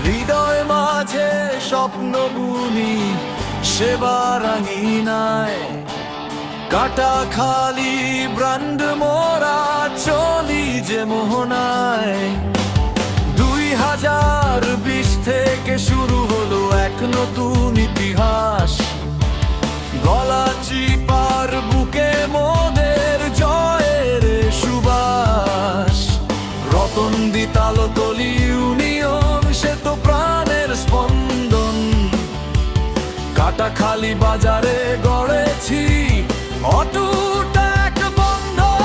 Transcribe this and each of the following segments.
হৃদয় মাঝে স্বপ্ন বুনি সেবার আঙিনায়, কাটা খালি ব্রান্ড মোরা চলি যে মোহনায়। 2020 থেকে শুরু হলো এক নতুন ইতিহাস, গলা চিপার বুকে মোদের জয়ের সুবাস। রতনদি তালতলি ইউনিয়ন সে তো প্রাণের স্পন্দন, কাটা খালি বাজারে গড়েছি অটুট এক বন্ধন।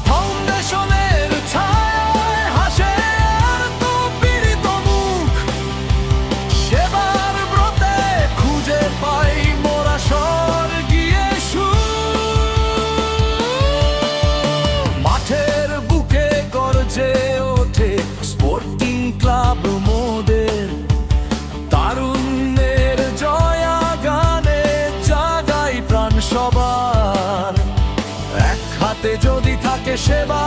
ফাউন্ডেশনের ছায়ায় হাসে আর তো পীড়িত মুখ, সেবার ব্রতে খুঁজে পাই মোরা স্বর্গীয় সুখ। মাঠের বুকে গর্জে ওঠে স্পোর্টিং ক্লাব মোদের, তারুণ্যের জয়া গানে জাগাই প্রাণ সবার। এক হাতে যদি থাকে সেবা,